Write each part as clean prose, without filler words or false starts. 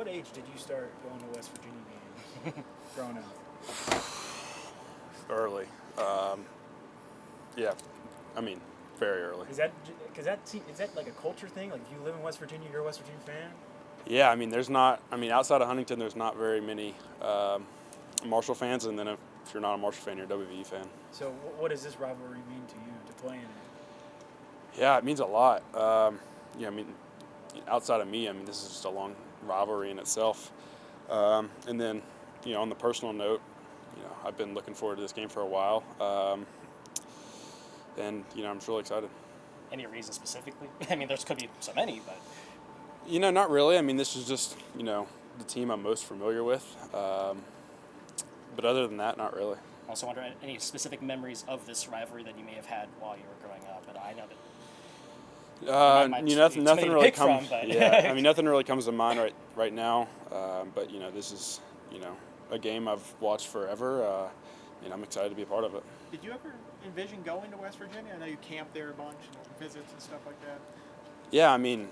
what age did you start going to West Virginia games growing up? Early. Yeah, I mean, very early. Is that like a culture thing? Like, if you live in West Virginia, you're a West Virginia fan? Yeah, I mean, outside of Huntington, there's not very many Marshall fans, and then if you're not a Marshall fan, you're a WVU fan. So what does this rivalry mean to you, to play in it? Yeah, it means a lot. I mean, outside of me, I mean, this is just a long rivalry in itself. And then, on the personal note, I've been looking forward to this game for a while. And, I'm just really excited. Any reason specifically? I mean, there could be so many, but... Not really. I mean, this is just, the team I'm most familiar with. But other than that, not really. I also wonder any specific memories of this rivalry that you may have had while you were growing up. And I know that nothing really comes. From, yeah, I mean, nothing really comes to mind right now. But this is a game I've watched forever. I'm excited to be a part of it. Did you ever envision going to West Virginia? I know you camped there a bunch, visits and stuff like that. Yeah, I mean,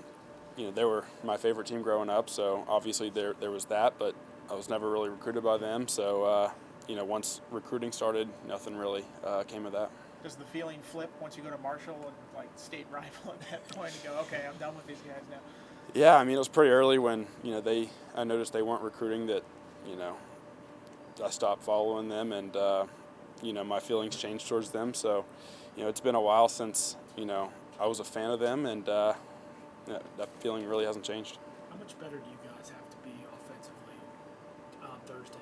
they were my favorite team growing up, so obviously there was that, but I was never really recruited by them. So once recruiting started, nothing really came of that. Does the feeling flip once you go to Marshall and like state rival at that point and go, okay, I'm done with these guys now? Yeah, I mean, it was pretty early when I noticed they weren't recruiting that I stopped following them, and my feelings changed towards them. So it's been a while since I was a fan of them, and that feeling really hasn't changed. How much better do you guys have to be offensively on Thursday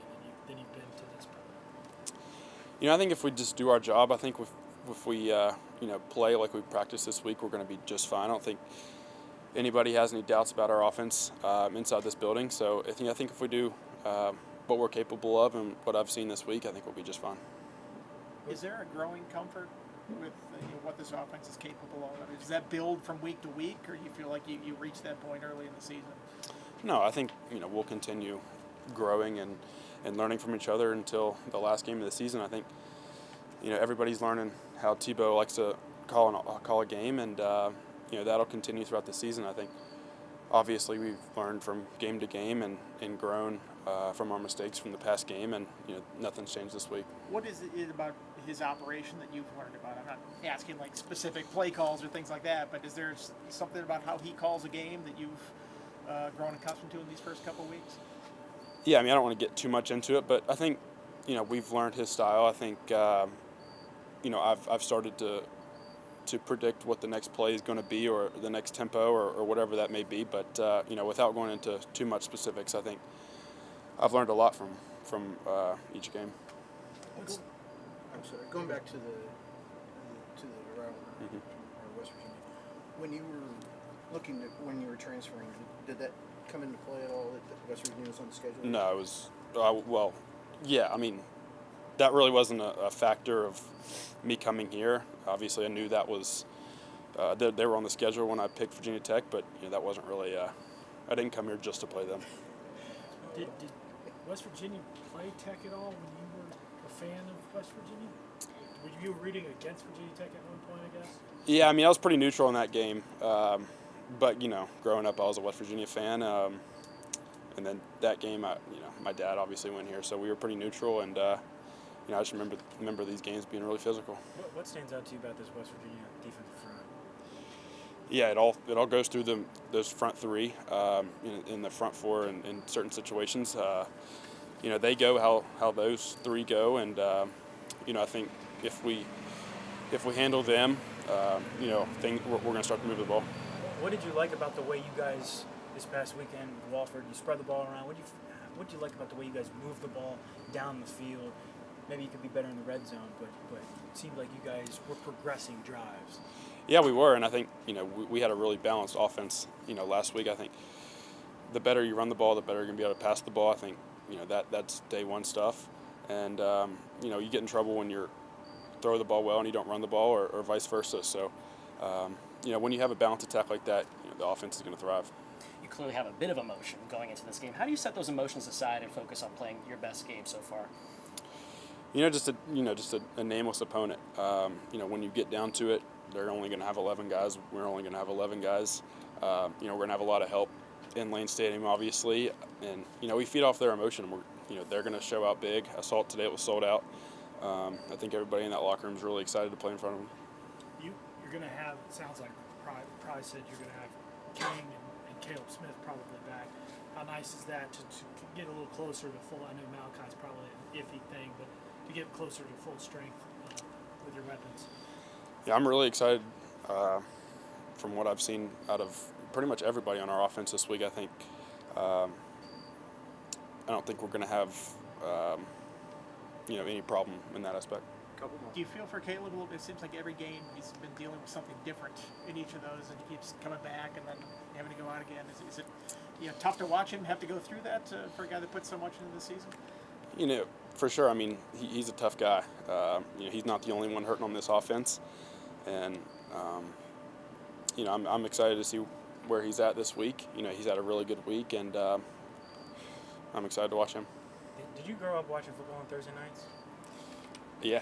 than you've been to this point? I think if we just do our job, I think if we play like we practiced this week, we're going to be just fine. I don't think anybody has any doubts about our offense inside this building. So I think if we do what we're capable of and what I've seen this week, I think we'll be just fine. Is there a growing comfort with what this offense is capable of? Does that build from week to week, or you feel like you reached that point early in the season? No, I think we'll continue growing and learning from each other until the last game of the season. I think everybody's learning how Tebow likes to call a game, and that'll continue throughout the season. I think obviously we've learned from game to game and grown from our mistakes from the past game, and nothing's changed this week. What is it about his operation that you've learned about? I'm not asking like specific play calls or things like that, but is there something about how he calls a game that you've grown accustomed to in these first couple of weeks? Yeah, I mean, I don't want to get too much into it, but I think we've learned his style. I think I've started to predict what the next play is going to be, or the next tempo, or whatever that may be. But without going into too much specifics, I think I've learned a lot from each game. I'm sorry. Going back to the rivalry or West Virginia, when you were transferring, did that come into play at all? That West Virginia was on the schedule? No, it was yeah. I mean, that really wasn't a factor of me coming here. Obviously, I knew that was they were on the schedule when I picked Virginia Tech, but that wasn't really. I didn't come here just to play them. Did West Virginia play Tech at all when you were a fan of West Virginia? Were you rooting against Virginia Tech at one point, I guess? Yeah, I mean, I was pretty neutral in that game. But, growing up, I was a West Virginia fan. And then that game, my dad obviously went here, so we were pretty neutral. And, I just remember these games being really physical. What stands out to you about this West Virginia defensive front? Yeah, it all goes through those front three, in the front four in certain situations. They go how those three go, and I think if we handle them, we're going to start to move the ball. What did you like about the way you guys this past weekend with Wofford? You spread the ball around. What did you like about the way you guys moved the ball down the field? Maybe you could be better in the red zone, but it seemed like you guys were progressing drives. Yeah, we were, and I think we had a really balanced offense. Last week, I think the better you run the ball, the better you're gonna be able to pass the ball. I think that's day one stuff, and you get in trouble when you throw the ball well and you don't run the ball, or vice versa. So when you have a balanced attack like that, the offense is going to thrive. You clearly have a bit of emotion going into this game. How do you set those emotions aside and focus on playing your best game so far? Just a nameless opponent. When you get down to it, they're only going to have 11 guys. We're only going to have 11 guys. We're going to have a lot of help in Lane Stadium, obviously, and we feed off their emotion. They're going to show out big. I saw it today; it was sold out. I think everybody in that locker room is really excited to play in front of them. You're going to have, it sounds like probably said you're going to have King and Caleb Smith probably back. How nice is that to get a little closer to full? I know Malachi's probably an iffy thing, but to get closer to full strength with your weapons. Yeah, I'm really excited from what I've seen out of pretty much everybody on our offense this week. I think I don't think we're going to have any problem in that aspect. Do you feel for Caleb a little bit? It seems like every game he's been dealing with something different in each of those, and he keeps coming back and then having to go out again. Is it tough to watch him have to go through that for a guy that puts so much into the season? For sure. I mean, he's a tough guy. He's not the only one hurting on this offense, and I'm excited to see where he's at this week. He's had a really good week, and I'm excited to watch him. Did you grow up watching football on Thursday nights? Yeah.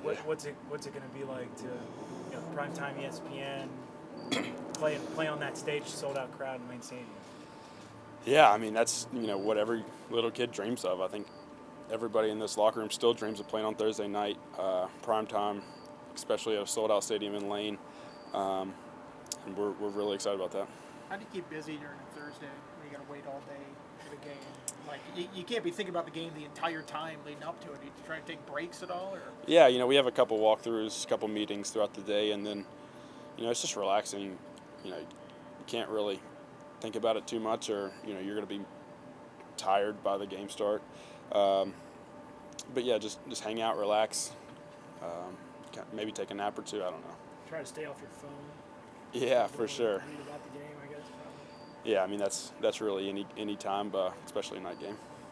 What's it going to be like to primetime ESPN play on that stage, sold out crowd in Lane Stadium? Yeah, I mean that's what every little kid dreams of. I think everybody in this locker room still dreams of playing on Thursday night, primetime, especially at a sold out stadium in Lane, and we're really excited about that. How do you keep busy during a Thursday when you got to wait all day for the game? Like you can't be thinking about the game the entire time leading up to it. Do you try to take breaks at all? Or? Yeah, we have a couple walkthroughs, a couple meetings throughout the day, and then it's just relaxing. You can't really think about it too much, or you're going to be tired by the game start. But yeah, just hang out, relax, maybe take a nap or two. I don't know. Try to stay off your phone. Yeah, for sure. Read about the game, I guess. Probably. Yeah, I mean that's really any time, but especially a night game.